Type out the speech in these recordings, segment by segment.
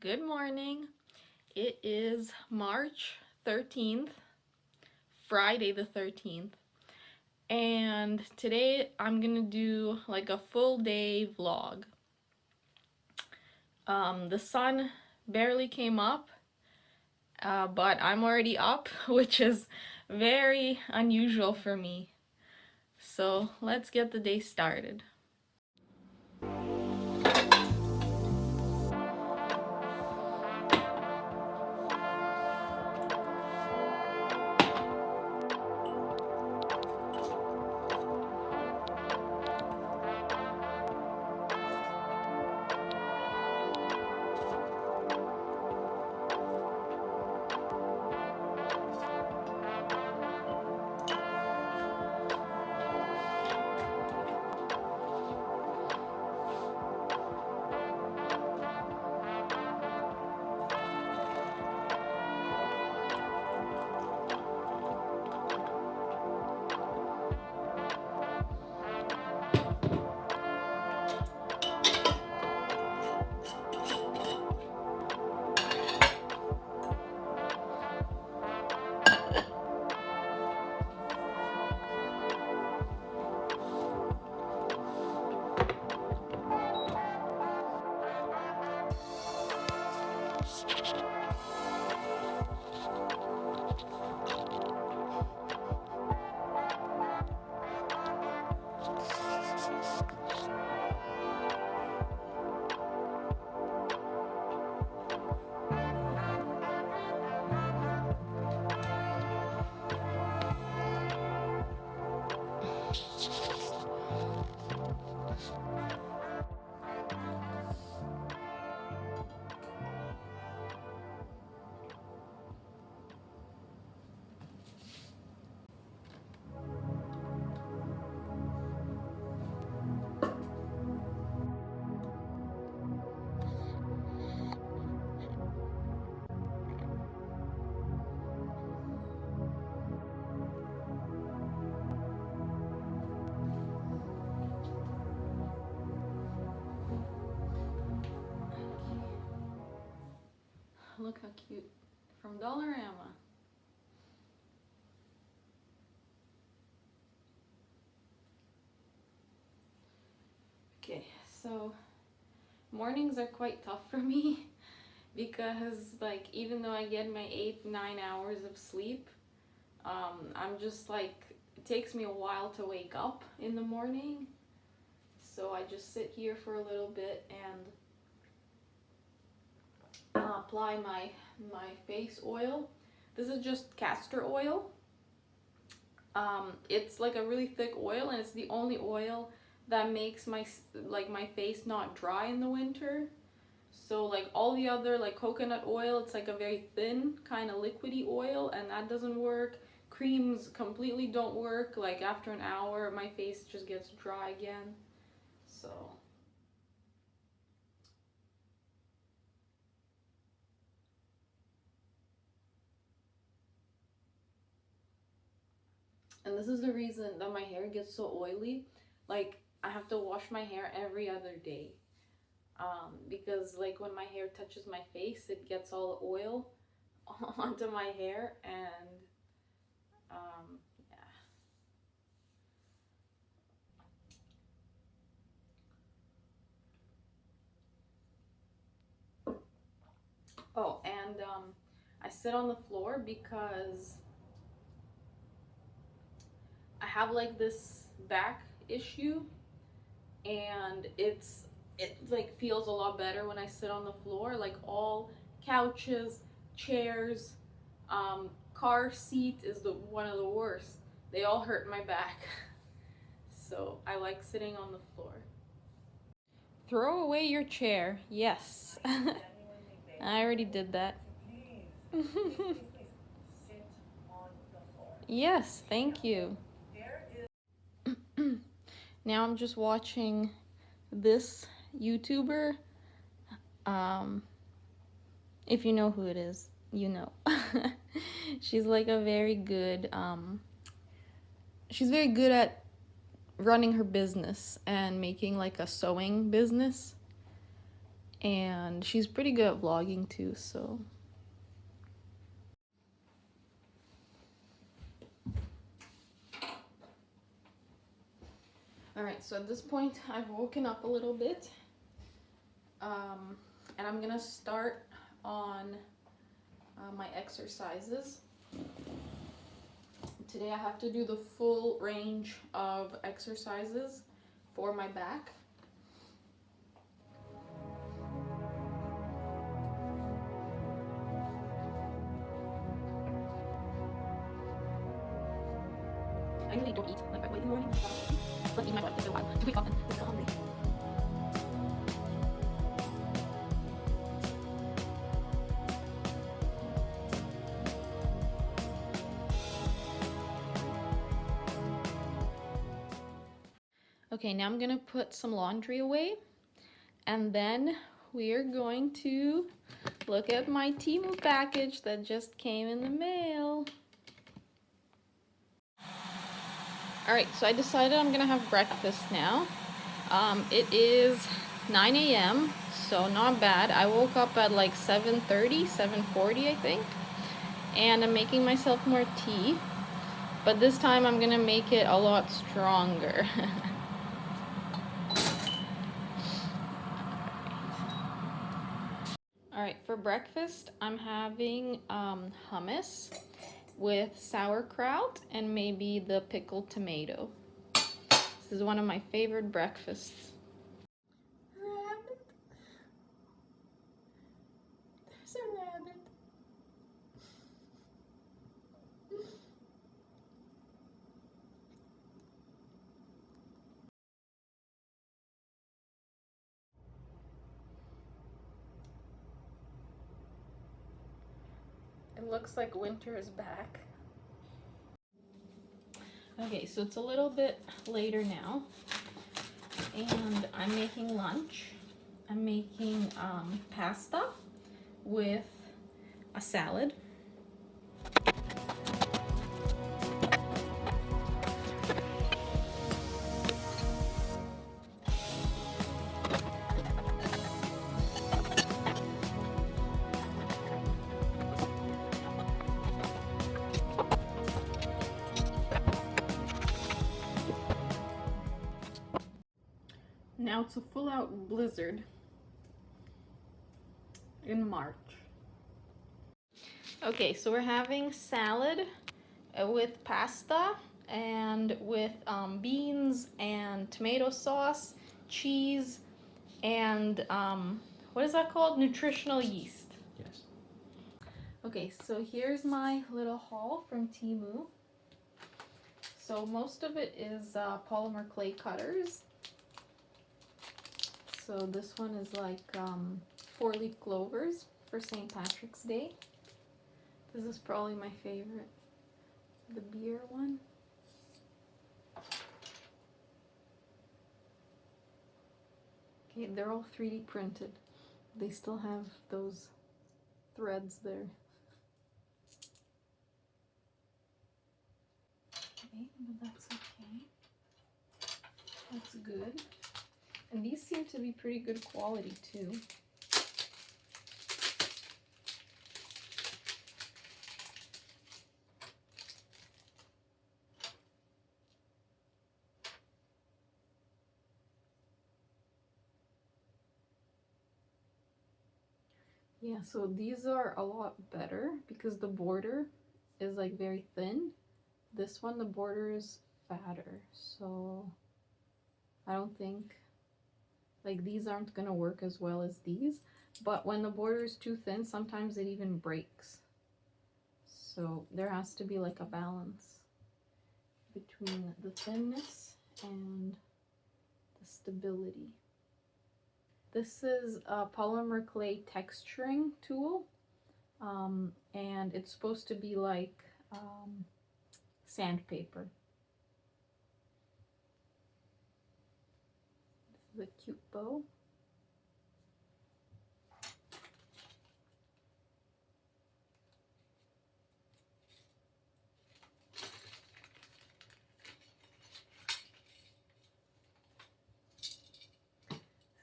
Good morning. It is March 13th, Friday the 13th, and today I'm gonna do like a full day vlog. The sun barely came up, but I'm already up, which is very unusual for me. So let's get the day started. Look how cute. From Dollarama. Okay, so mornings are quite tough for me because like even though I get my 8-9 hours of sleep, I'm just like it takes me a while to wake up in the morning. So I just sit here for a little bit and apply my face oil. This is just castor oil. It's like a really thick oil, and it's the only oil that makes my face not dry in the winter. So like all the other like coconut oil, it's like a very thin kind of liquidy oil, and that doesn't work. Creams completely don't work. Like after an hour, my face just gets dry again. So and this is the reason that my hair gets so oily. Like I have to wash my hair every other day. Because like when my hair touches my face, it gets all the oil onto my hair, and yeah. Oh, and I sit on the floor because I have like this back issue, and it like feels a lot better when I sit on the floor. Like all couches, chairs, car seat is the one of the worst. They all hurt my back. So I like sitting on the floor. Throw away your chair. Yes. I already did that. Yes, thank you. Now I'm just watching this YouTuber. Um, if you know who it is, you know. She's like a very good, she's very good at running her business and making like a sewing business. and she's pretty good at vlogging too, so. Alright, so at this point I've woken up a little bit, and I'm gonna start on my exercises. Today I have to do the full range of exercises for my back. I usually don't eat like right away in the morning. But eating my body takes a while to wake up and feel hungry. Okay, now I'm gonna put some laundry away, and then we are going to look at my Temu package that just came in the mail. Alright, so I decided I'm gonna have breakfast now. It is 9 a.m., so not bad. I woke up at like 7:30, 7:40 I think, and I'm making myself more tea, but this time I'm gonna make it a lot stronger. Alright, for breakfast I'm having hummus with sauerkraut and maybe the pickled tomato. This is one of my favorite breakfasts. Rabbit. There's a rabbit. It looks like winter is back. Okay, so it's a little bit later now, and I'm making lunch. I'm making pasta with a salad. Now it's a full-out blizzard in March. Okay, so we're having salad with pasta and with beans and tomato sauce, cheese, and what is that called? Nutritional yeast. Yes. Okay, so here's my little haul from Temu. So most of it is polymer clay cutters. So this one is like 4-leaf clovers for St. Patrick's Day. This is probably my favorite, the beer one. Okay, they're all 3D printed. They still have those threads there. Okay, but that's okay. That's good. And these seem to be pretty good quality too. Yeah, so these are a lot better because the border is like very thin. This one, the border is fatter, so I don't think, like, these aren't gonna work as well as these. But when the border is too thin, sometimes it even breaks. So there has to be like a balance between the thinness and the stability. This is a polymer clay texturing tool, and it's supposed to be like sandpaper. This is a cute bow.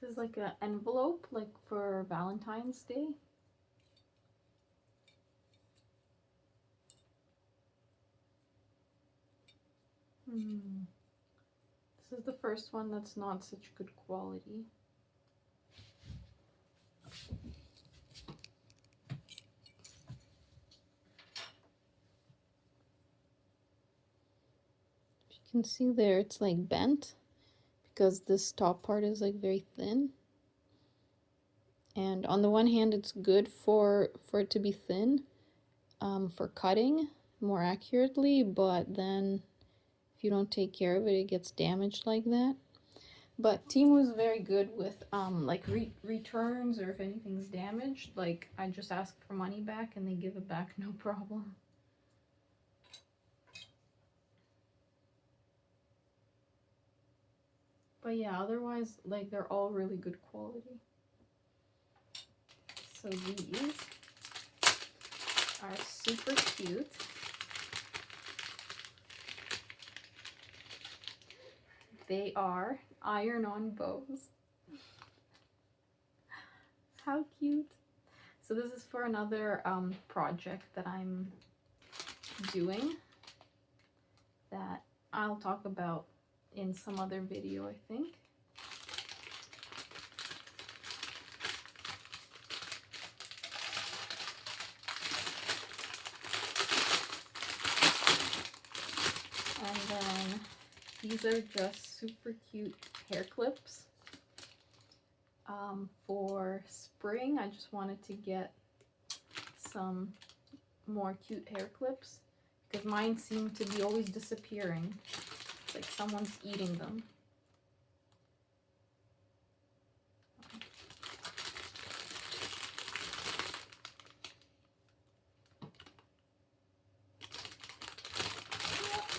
This is like an envelope, like for Valentine's Day. This is the first one that's not such good quality. You can see there it's like bent because this top part is like very thin. And on the one hand, it's good for it to be thin, for cutting more accurately, but then if you don't take care of it, it gets damaged like that. But Temu is very good with like returns, or if anything's damaged, like I just ask for money back and they give it back no problem. But yeah, otherwise, like, they're all really good quality. So these are super cute. They are iron-on bows. How cute. So this is for another project that I'm doing that I'll talk about in some other video, I think. And then these are just super cute hair clips. For spring, I just wanted to get some more cute hair clips because mine seem to be always disappearing. It's like someone's eating them.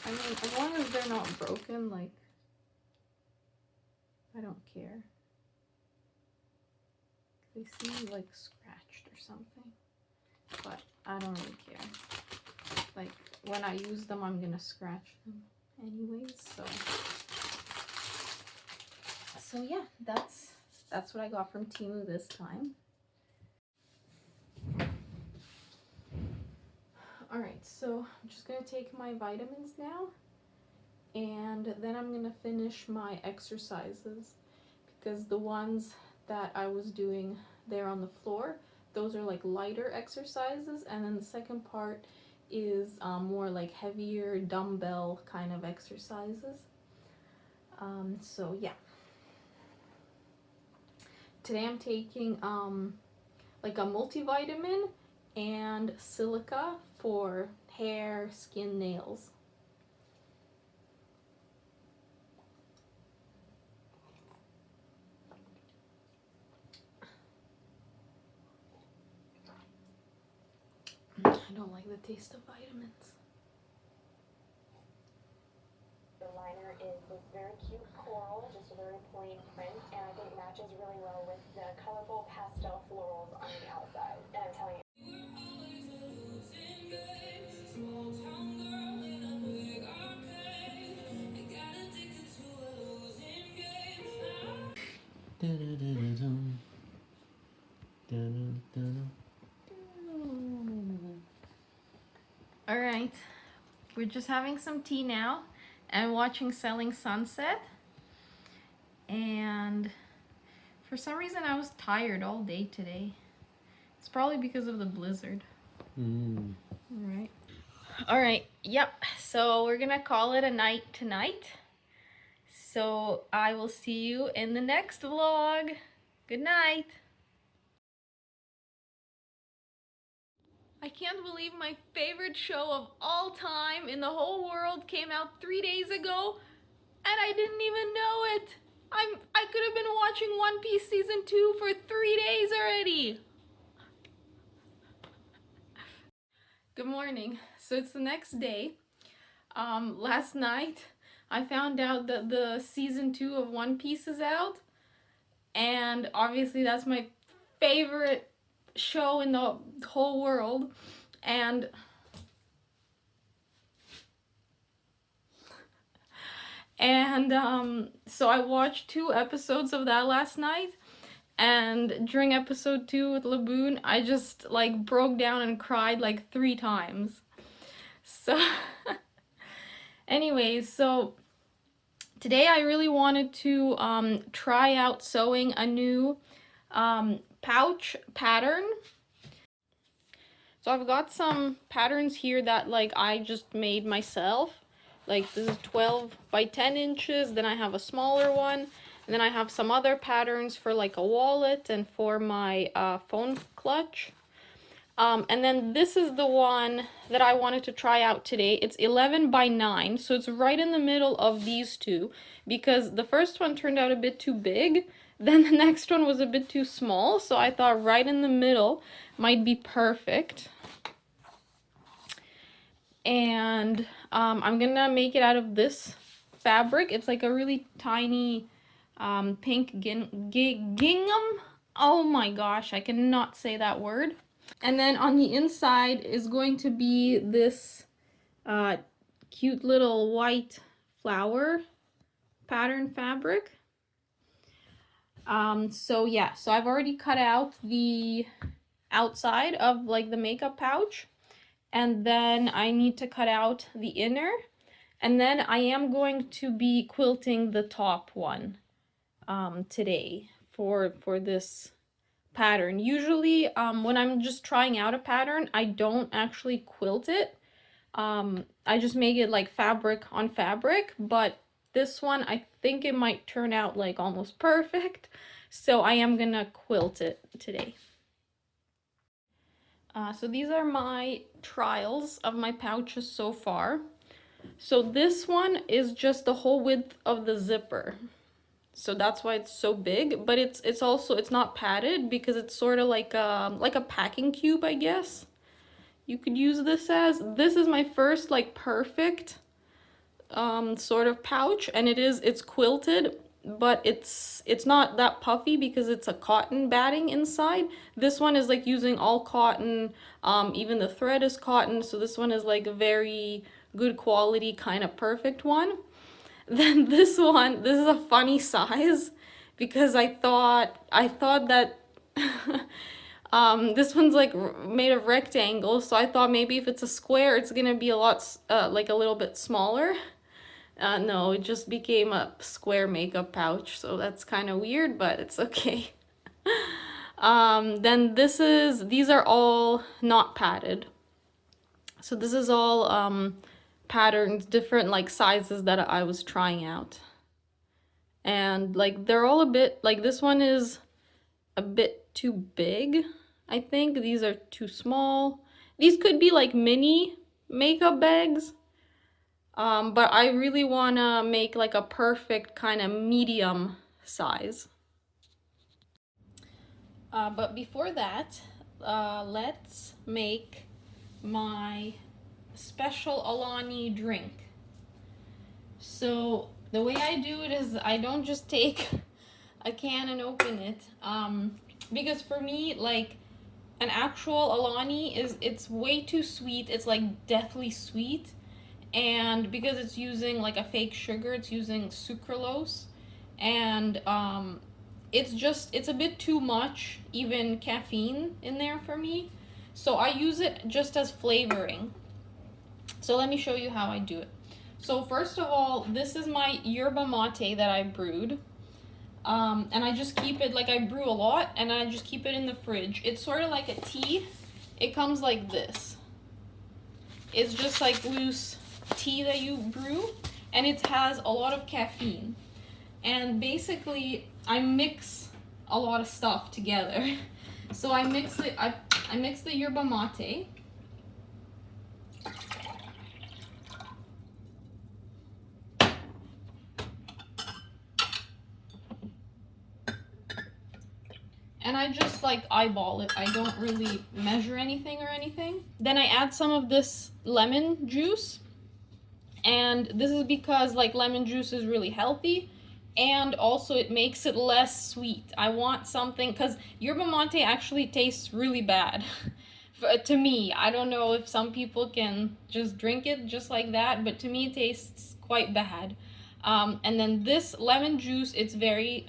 I mean, as long as they're not broken, like, I don't care. They seem like scratched or something, but I don't really care. Like, when I use them, I'm gonna scratch them anyways, so yeah, that's what I got from Temu this time. Alright, so I'm just gonna take my vitamins now, and then I'm gonna finish my exercises, because the ones that I was doing there on the floor, those are like lighter exercises, and then the second part is more like heavier dumbbell kind of exercises. So yeah. Today I'm taking like a multivitamin and silica for hair, skin, nails. I don't like the taste of vitamins. The liner is this very cute coral, just a very plain print, and I think matches really well with the colorful pastel florals on the outside. And I'm telling you. All right, we're just having some tea now and watching Selling Sunset. And for some reason I was tired all day today. It's probably because of the blizzard. All right, yep, so we're gonna call it a night tonight. So I will see you in the next vlog. Good night. I can't believe my favorite show of all time in the whole world came out 3 days ago, and I didn't even know it. I could have been watching One Piece season 2 for 3 days already. Good morning. So it's the next day. Last night I found out that the season 2 of One Piece is out, and obviously that's my favorite show in the whole world. And so I watched 2 episodes of that last night, And during episode 2 with Laboon, I just like broke down and cried like 3 times. So anyways, so today I really wanted to try out sewing a new pouch pattern. So I've got some patterns here that like I just made myself. Like this is 12 by 10 inches, then I have a smaller one, and then I have some other patterns for like a wallet and for my phone clutch. And then this is the one that I wanted to try out today. It's 11 by 9, so it's right in the middle of these two, because the first one turned out a bit too big, then the next one was a bit too small, so I thought right in the middle might be perfect. And I'm gonna make it out of this fabric. It's like a really tiny pink gingham. Oh my gosh, I cannot say that word. And then on the inside is going to be this cute little white flower pattern fabric. So yeah, so I've already cut out the outside of like the makeup pouch, and then I need to cut out the inner, and then I am going to be quilting the top one today for this pattern. Usually when I'm just trying out a pattern, I don't actually quilt it. I just make it like fabric on fabric, but this one I think it might turn out like almost perfect, so I am gonna quilt it today. So these are my trials of my pouches so far. So this one is just the whole width of the zipper. So that's why it's so big, but it's also, it's not padded because it's sort of like a packing cube, I guess. You could use this as, this is my first like perfect sort of pouch, and it's quilted, but it's not that puffy because it's a cotton batting inside. This one is like using all cotton, even the thread is cotton, so this one is like a very good quality kind of perfect one. Then this one, this is a funny size because I thought that this one's like made of rectangle, so I thought maybe if it's a square it's gonna be a lot like a little bit smaller. No, it just became a square makeup pouch, so that's kind of weird, but it's okay. Then these are all not padded. So this is all patterns, different like sizes that I was trying out. And like they're all a bit, like this one is a bit too big. I think these are too small. These could be like mini makeup bags. But I really want to make like a perfect kind of medium size. But before that, let's make my special Alani drink. So the way I do it is I don't just take a can and open it. Because for me, like an actual Alani it's way too sweet. It's like deathly sweet. And because it's using like a fake sugar, it's using sucralose, and it's a bit too much even caffeine in there for me, so I use it just as flavoring. So let me show you how I do it. So first of all, this is my yerba mate that I brewed, and I just keep it, like I brew a lot and I just keep it in the fridge. It's sort of like a tea. It comes like this. It's just like loose tea that you brew, and it has a lot of caffeine. And basically I mix a lot of stuff together. So I mix the yerba mate, and I just like eyeball it. I don't really measure anything or anything. Then I add some of this lemon juice, and this is because like lemon juice is really healthy, and also it makes it less sweet. I want something, because yerba mate actually tastes really bad to me. I don't know if some people can just drink it just like that, but to me it tastes quite bad. And then this lemon juice, it's very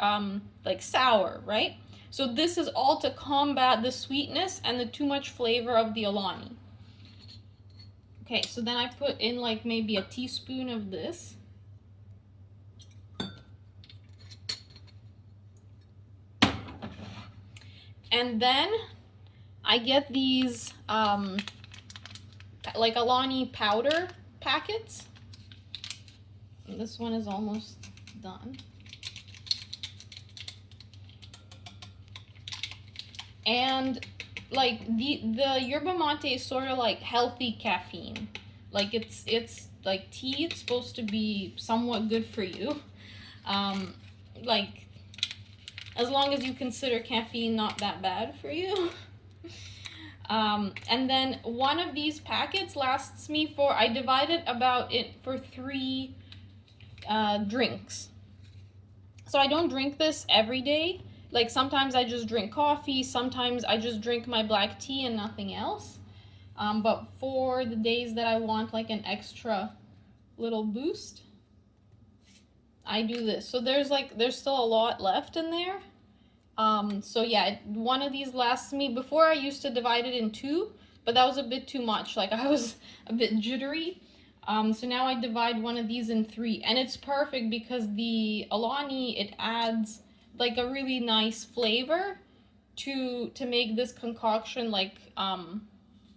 like sour, right? So this is all to combat the sweetness and the too much flavor of the Alani. Okay, so then I put in like maybe a teaspoon of this. And then I get these like Alani powder packets. And this one is almost done. And like the yerba mate is sort of like healthy caffeine. Like it's like tea. It's supposed to be somewhat good for you. Like as long as you consider caffeine not that bad for you. And then one of these packets lasts me for, I divided about it for 3 drinks. So I don't drink this every day. Like sometimes I just drink coffee, sometimes I just drink my black tea and nothing else. But for the days that I want like an extra little boost, I do this. So there's still a lot left in there. So yeah, one of these lasts me. Before I used to divide it in 2, but that was a bit too much. Like I was a bit jittery. So now I divide one of these in 3, and it's perfect because the Alani, it adds like a really nice flavor to make this concoction like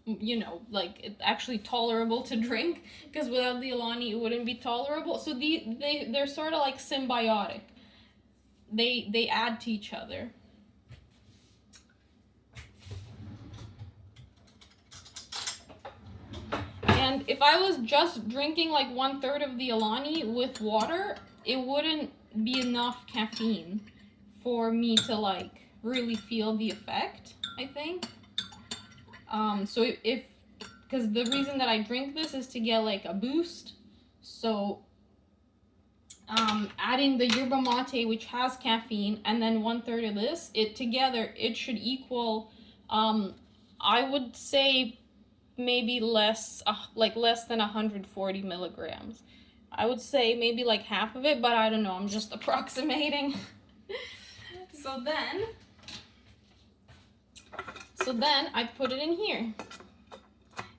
you know, like it's actually tolerable to drink, because without the Alani it wouldn't be tolerable. So they're sort of like symbiotic. They add to each other. And if I was just drinking like 1/3 of the Alani with water, it wouldn't be enough caffeine for me to like really feel the effect, I think. So if because the reason that I drink this is to get like a boost. So adding the yerba mate, which has caffeine, and then 1/3 of this, it together, it should equal, I would say maybe less, like less than 140 milligrams. I would say maybe like half of it, but I don't know, I'm just approximating. So then I put it in here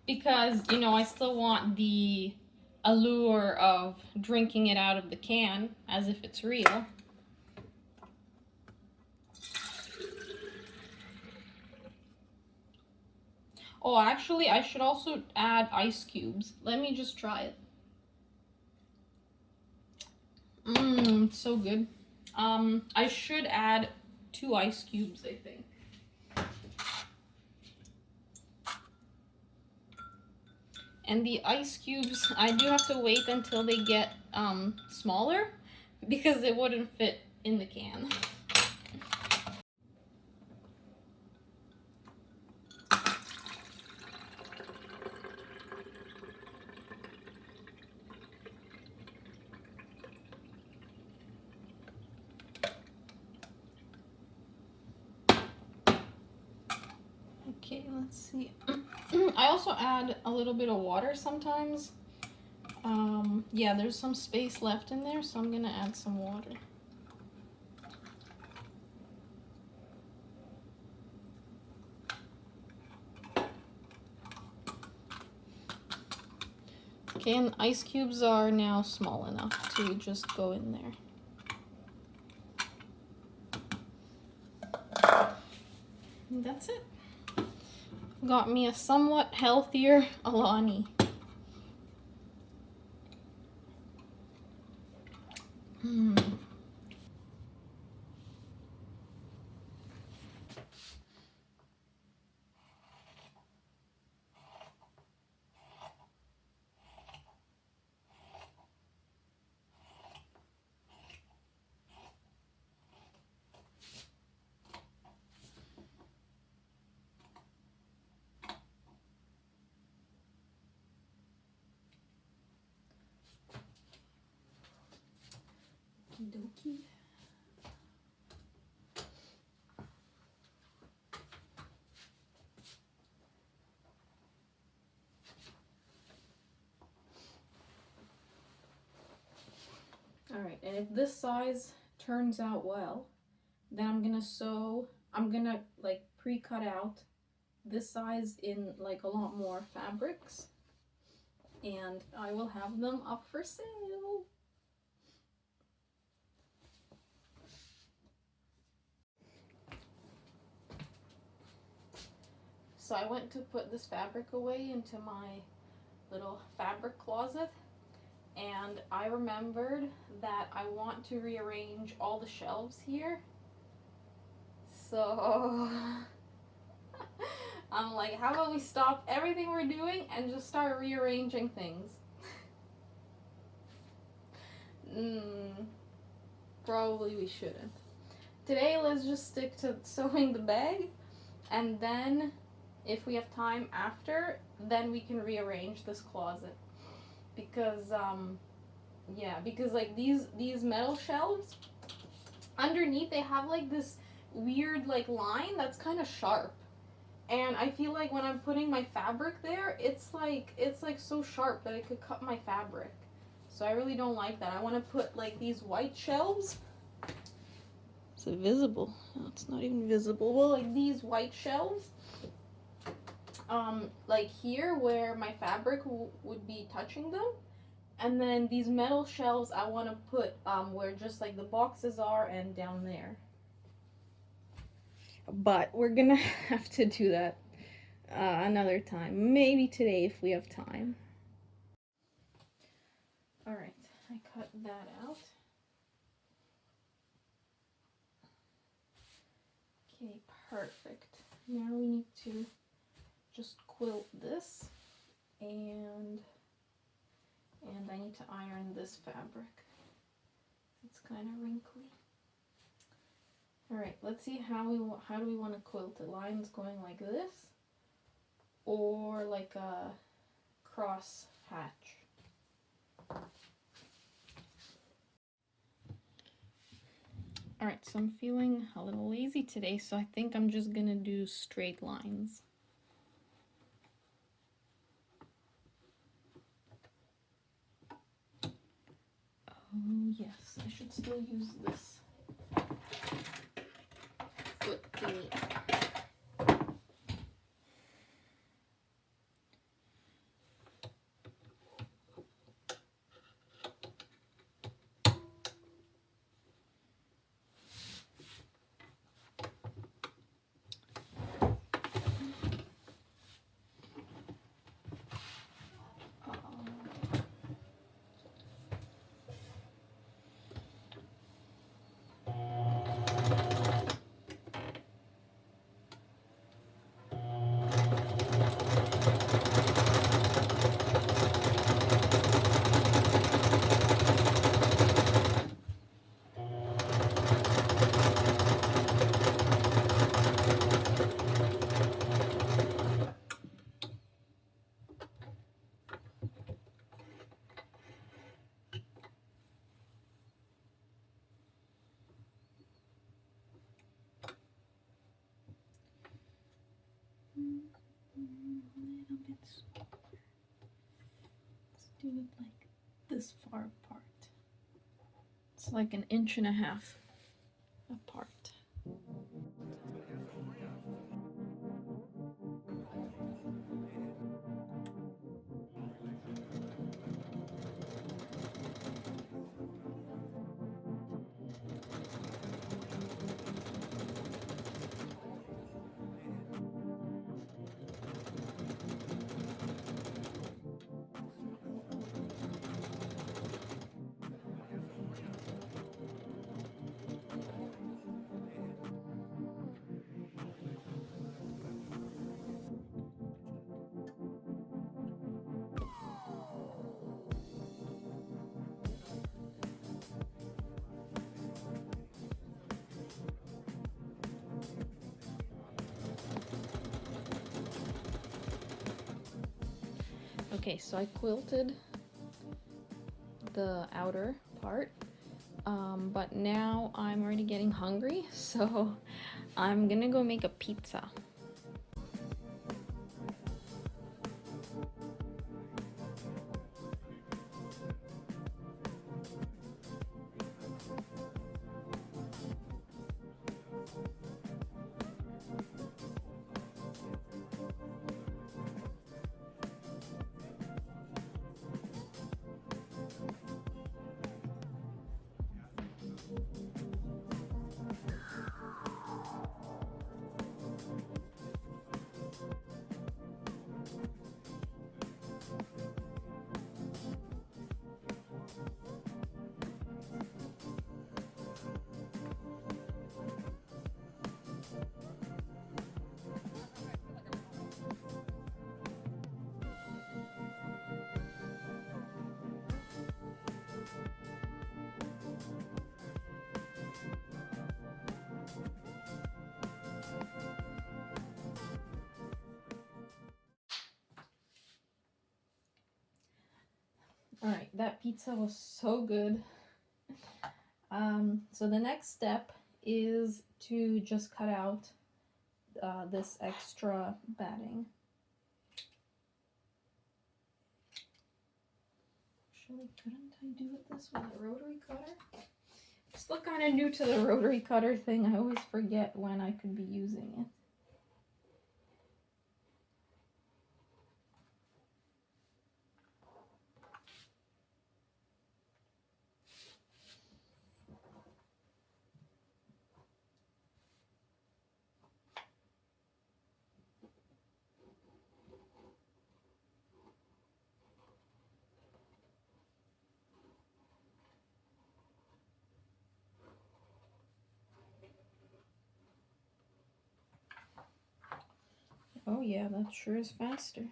because, you know, I still want the allure of drinking it out of the can as if it's real. Oh, actually, I should also add ice cubes. Let me just try it. Mmm, so good. I should add 2 ice cubes, I think. And the ice cubes, I do have to wait until they get smaller because it wouldn't fit in the can. Okay, let's see. I also add a little bit of water sometimes. Yeah, there's some space left in there, so I'm gonna add some water. Okay, and the ice cubes are now small enough to just go in there. And that's it. Got me a somewhat healthier Alani. Okie dokie. All right, and if this size turns out well, then I'm gonna sew I'm gonna like pre-cut out this size in like a lot more fabrics, and I will have them up for sale. So I went to put this fabric away into my little fabric closet, and I remembered that I want to rearrange all the shelves here. So I'm like, how about we stop everything we're doing and just start rearranging things? Probably we shouldn't. Today, let's just stick to sewing the bag, and then if we have time after, then we can rearrange this closet. Because, yeah, because like these metal shelves, underneath they have like this weird like line that's kind of sharp. And I feel like when I'm putting my fabric there, it's like so sharp that it could cut my fabric. So I really don't like that. I want to put like these white shelves. Is it visible? No, it's not even visible. Well, like these white shelves, like here where my fabric would be touching them, and then these metal shelves I want to put where just like the boxes are and down there. But we're gonna have to do that another time. Maybe today if we have time. Alright, I cut that out. Okay, perfect. Now we need to just quilt this, and I need to iron this fabric. It's kind of wrinkly. All right, let's see how do we want to quilt it? Lines going like this, or like a cross hatch. All right, so I'm feeling a little lazy today, so I think I'm just gonna do straight lines. Oh yes, I should still use this foot thingy. Let's do it like this far apart. It's like 1.5 inches apart. Okay, so I quilted the outer part, but now I'm already getting hungry, so I'm gonna go make a pizza. that pizza was so good. So the next step is to just cut out this extra batting. Actually, couldn't I do this with a rotary cutter? I'm still kind of new to the rotary cutter thing. I always forget when I could be using it. Oh yeah, that sure is faster.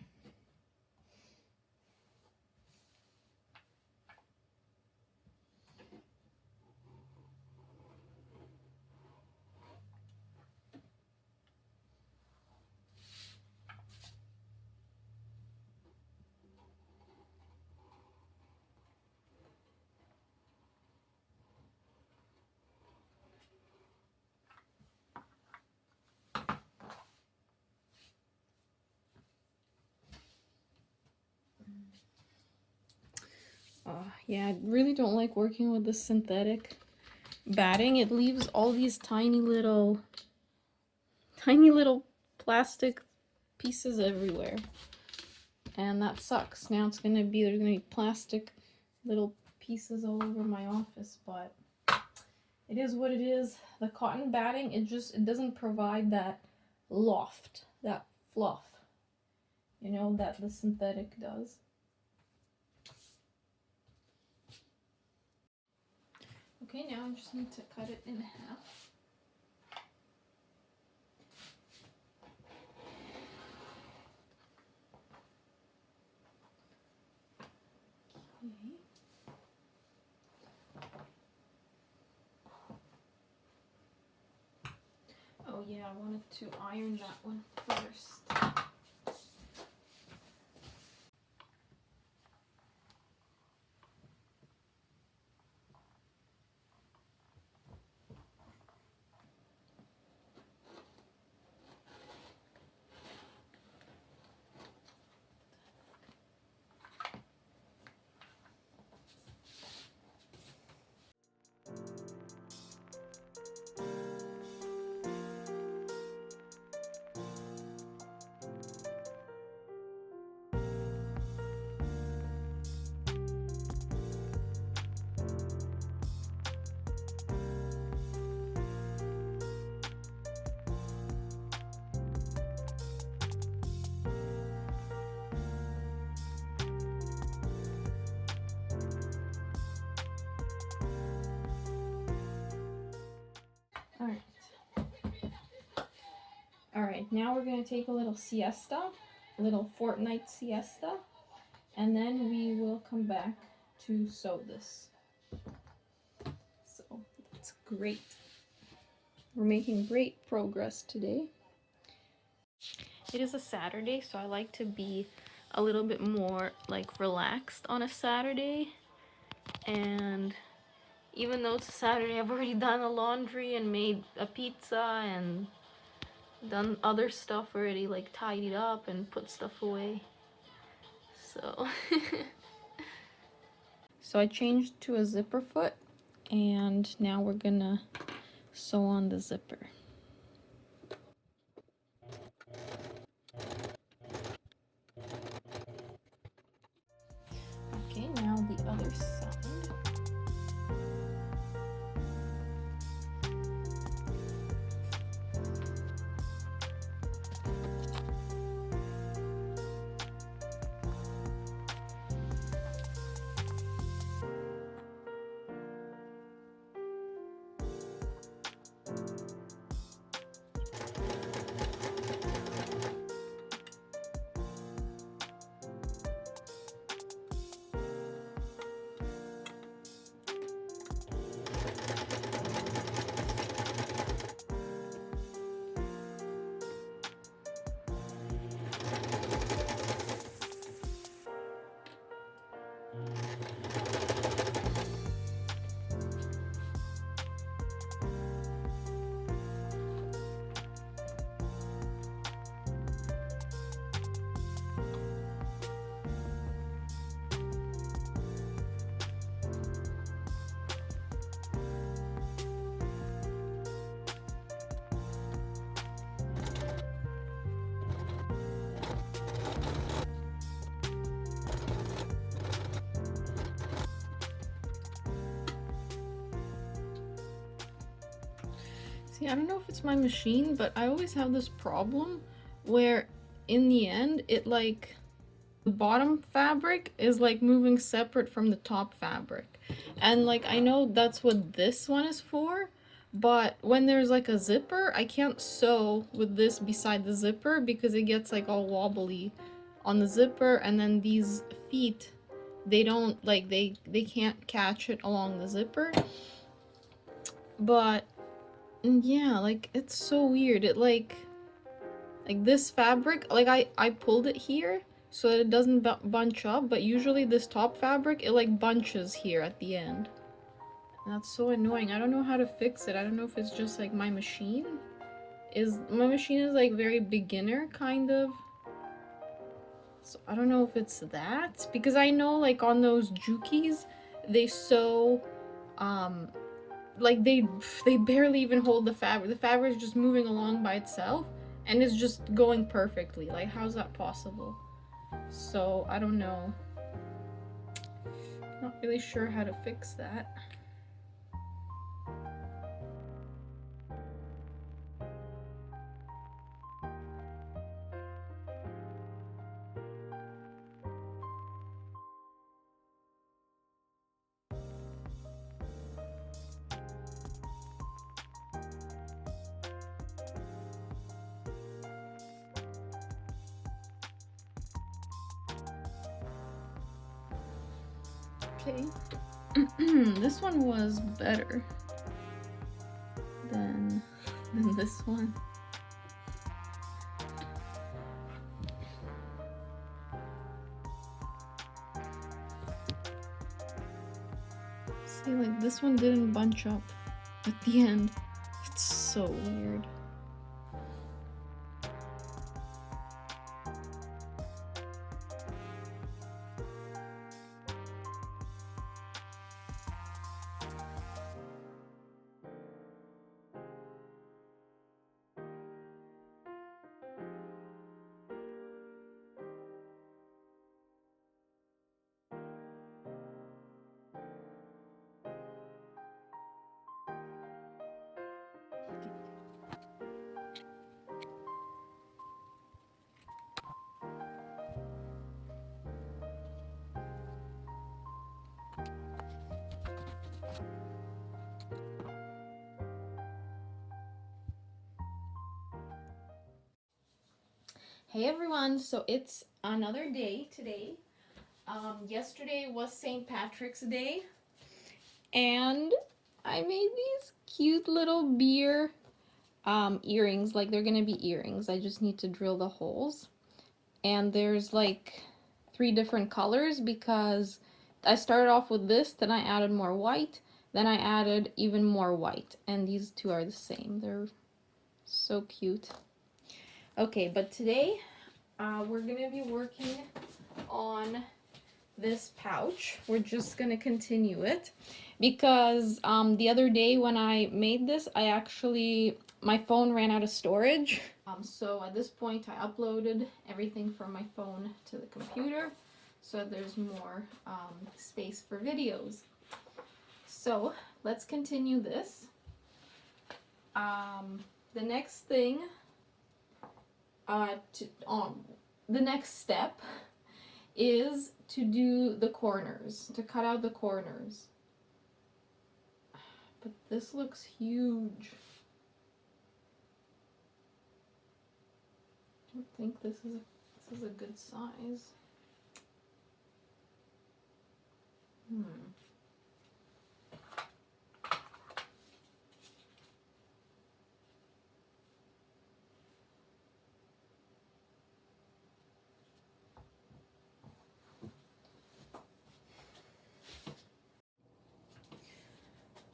Yeah, I really don't like working with the synthetic batting. It leaves all these tiny little plastic pieces everywhere. And that sucks. Now there's gonna be plastic little pieces all over my office, but it is what it is. The cotton batting, it doesn't provide that loft, that fluff, you know, that the synthetic does. Okay, now I just need to cut it in half. Okay. Oh yeah, I wanted to iron that one first. Alright, now we're going to take a little siesta, a little fortnight siesta, and then we will come back to sew this. So, that's great. We're making great progress today. It is a Saturday, so I like to be a little bit more like relaxed on a Saturday. And even though it's a Saturday, I've already done the laundry and made a pizza and done other stuff already, like tidied up and put stuff away. So so I changed to a zipper foot, and now we're gonna sew on the zipper. Okay, now the other side. See, I don't know if it's my machine, but I always have this problem where in the end, it like, the bottom fabric is like moving separate from the top fabric. And like, I know that's what this one is for, but when there's like a zipper, I can't sew with this beside the zipper because it gets like all wobbly on the zipper, and then these feet, they don't like, they can't catch it along the zipper. But yeah, like, it's so weird. It like this fabric, like I pulled it here so that it doesn't bunch up, but usually this top fabric, it like bunches here at the end. And that's so annoying. I don't know how to fix it. I don't know if it's just like my machine is like very beginner kind of. So I don't know if it's that, because I know like on those Jukis, they sew like they barely even hold the fabric. The fabric is just moving along by itself and it's just going perfectly. Like, how's that possible? So I don't know. Not really sure how to fix that. Okay. This one was better than this one. See, like, this one didn't bunch up at the end. It's so weird. Hey everyone, so it's another day today. Yesterday was St. Patrick's Day, and I made these cute little beer earrings. Like, they're gonna be earrings. I just need to drill the holes. And there's like 3 different colors because I started off with this, then I added more white, then I added even more white, and these 2 are the same. They're so cute. Okay, but today we're gonna be working on this pouch. We're just gonna continue it because the other day when I made this, my phone ran out of storage. So at this point I uploaded everything from my phone to the computer so there's more space for videos. So let's continue this. The next thing, the next step is to do the corners, to cut out the corners. But this looks huge. I don't think this is a good size.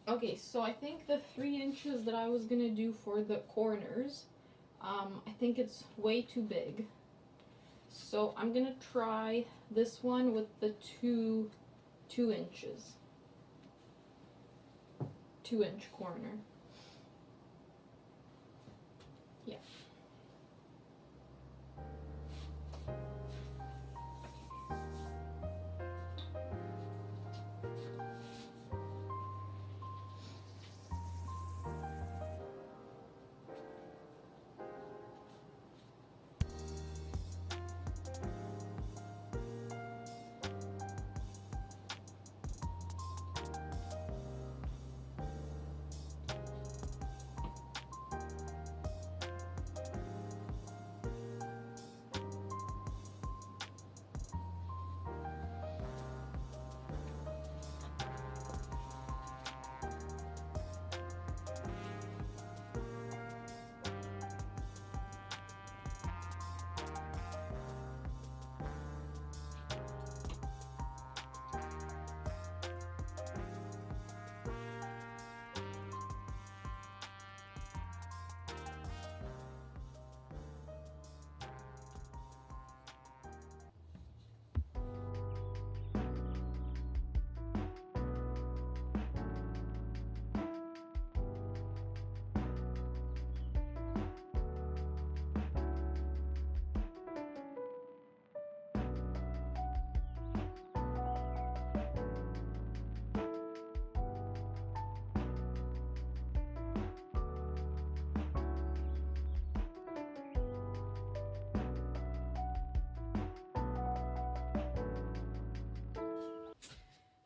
Okay, so I think the 3 inches that I was gonna do for the corners, I think it's way too big. So I'm gonna try this one with the 2 inches. 2-inch corner. Yeah.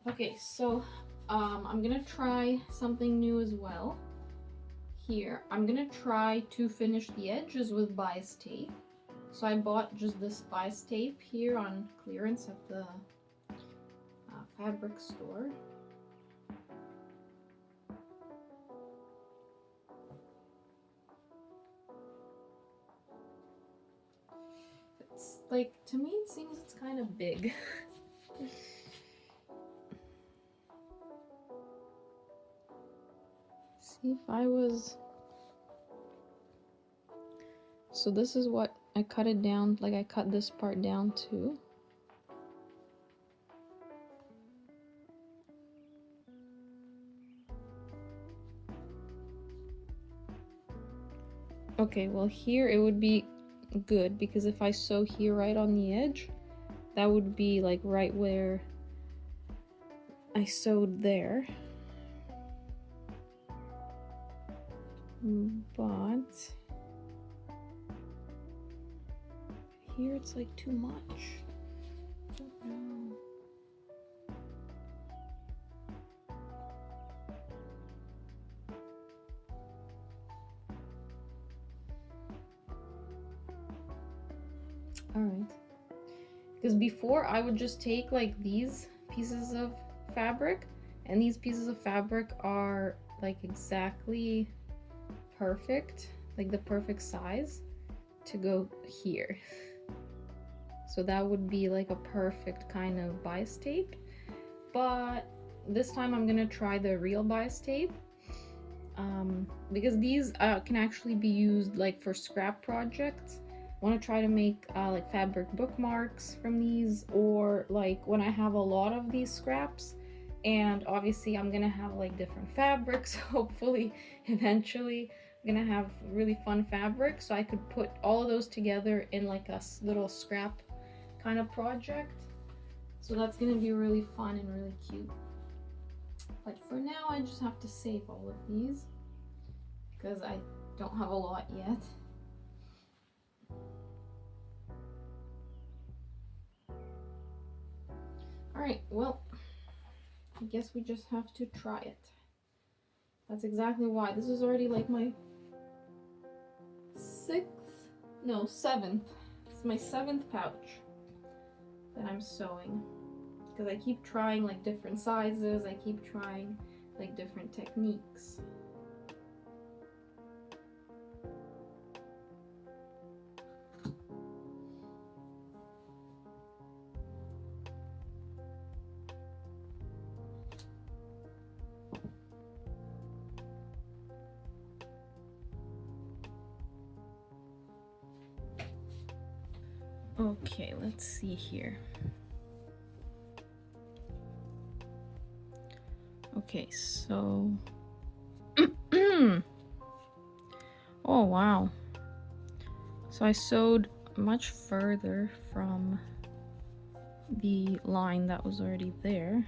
Okay, so I'm gonna try something new as well. Here, I'm gonna try to finish the edges with bias tape. So I bought just this bias tape here on clearance at the fabric store. It's like, to me it seems it's kind of big. See if I was... So this is what I cut it down, like I cut this part down too. Okay, well here it would be good because if I sew here right on the edge, that would be like right where I sewed there. But here it's like too much. I don't know. All right. Because before I would just take like these pieces of fabric, and these pieces of fabric are like exactly perfect, like the perfect size to go here. So that would be like a perfect kind of bias tape. But this time I'm gonna try the real bias tape. Because these can actually be used like for scrap projects. I want to try to make like fabric bookmarks from these, or like when I have a lot of these scraps, and obviously I'm gonna have like different fabrics. Hopefully eventually I'm gonna have really fun fabric, so I could put all of those together in like a little scrap kind of project. So that's gonna be really fun and really cute. But for now I just have to save all of these because I don't have a lot yet. Alright, well, I guess we just have to try it. That's exactly why. This is already like my seventh. It's my 7th pouch that I'm sewing. Because I keep trying like different sizes, I keep trying like different techniques. Okay, let's see here. Okay, so oh wow. So I sewed much further from the line that was already there.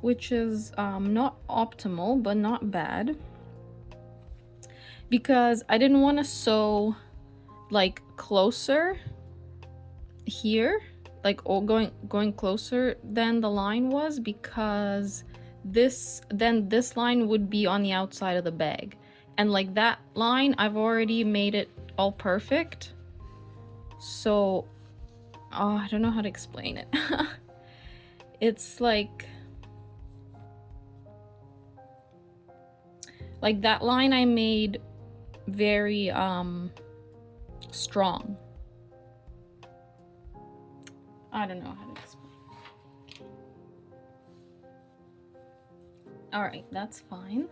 Which is not optimal, but not bad. Because I didn't want to sew like closer here, like going closer than the line was, because this line would be on the outside of the bag, and like that line I've already made it all perfect. So I don't know how to explain it. It's like that line I made very strong. I don't know how to explain. All right, that's fine.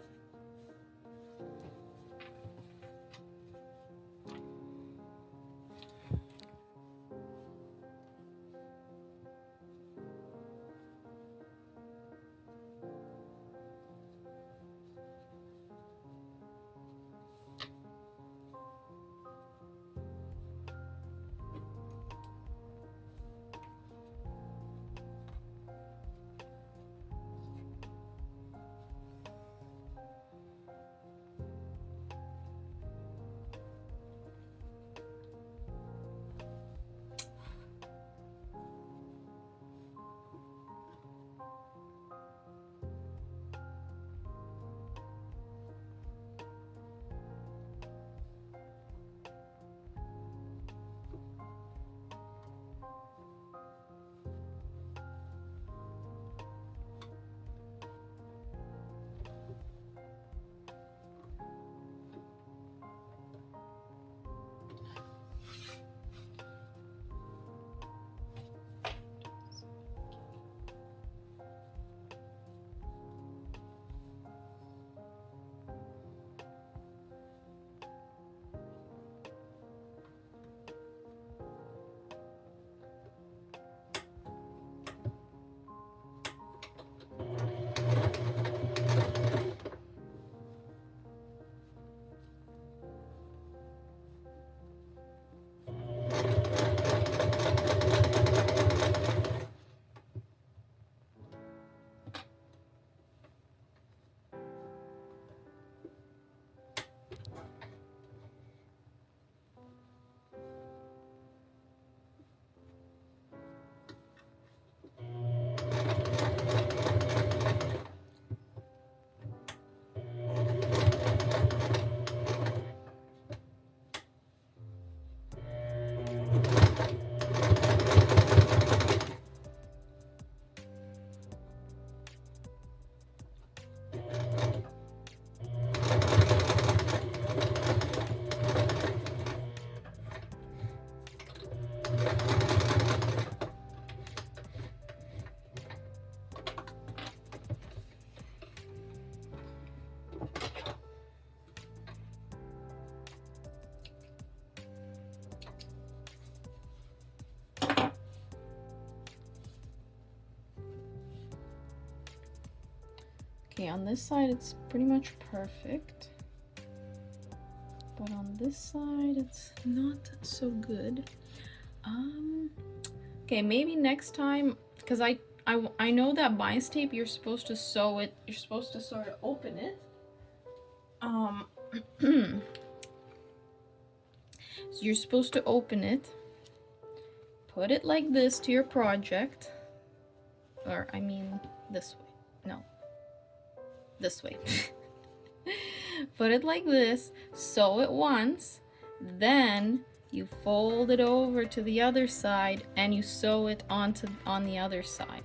Okay, on this side it's pretty much perfect. But on this side it's not so good. Okay, maybe next time, because I know that bias tape, you're supposed to sew it, you're supposed to sort of open it. So you're supposed to open it, put it like this to your project, or I mean this way, no, this way. Put it like this, sew it once, then you fold it over to the other side and you sew it on the other side.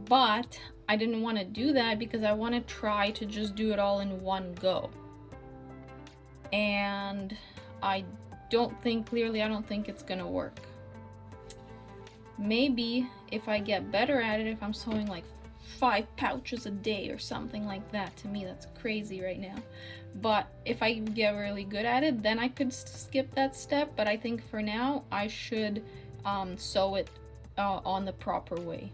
But I didn't want to do that because I want to try to just do it all in one go. And I don't think it's gonna work. Maybe if I get better at it, if I'm sewing like 5 pouches a day or something like that. To me, that's crazy right now. But if I get really good at it, then I could skip that step. But I think for now, I should sew it on the proper way.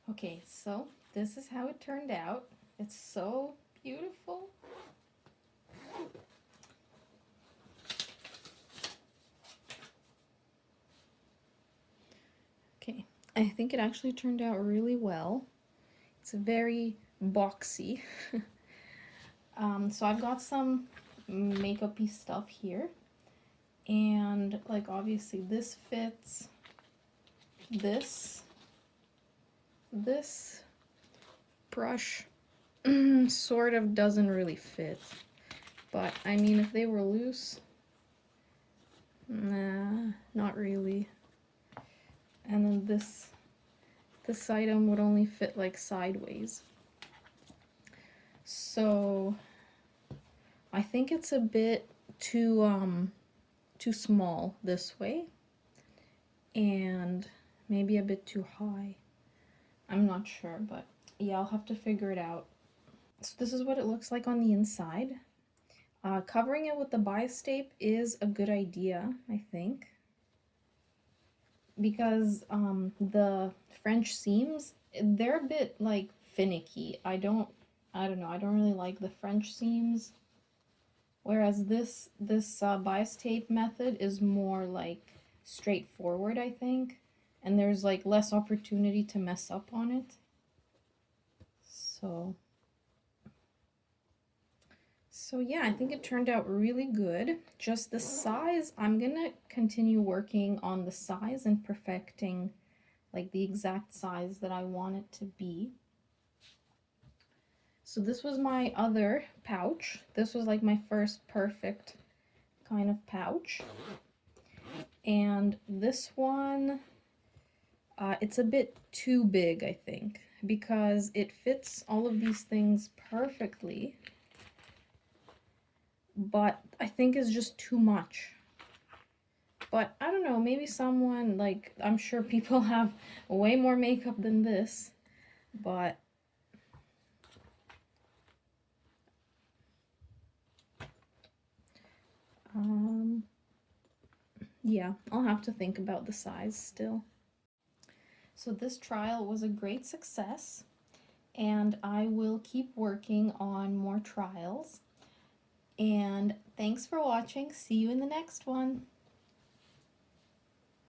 Okay, so this is how it turned out. It's so beautiful. Okay, I think it actually turned out really well. It's very boxy. So I've got some makeup-y stuff here. And like obviously this fits. This brush sort of doesn't really fit. But I mean, if they were loose, nah, not really. And then this item would only fit like sideways. So I think it's a bit too small this way, and maybe a bit too high. I'm not sure, but yeah, I'll have to figure it out. So this is what it looks like on the inside. Covering it with the bias tape is a good idea, I think, because the French seams, they're a bit like finicky. I don't know, I don't really like the French seams, whereas this bias tape method is more like straightforward, I think, and there's like less opportunity to mess up on it. So yeah, I think it turned out really good. Just the size, I'm gonna continue working on the size and perfecting like the exact size that I want it to be. So this was my other pouch. This was like my first perfect kind of pouch. And this one, it's a bit too big, I think, because it fits all of these things perfectly. But I think it's just too much. But I don't know, maybe someone, like, I'm sure people have way more makeup than this, but yeah, I'll have to think about the size still. So this trial was a great success, and I will keep working on more trials. And thanks for watching. See you in the next one.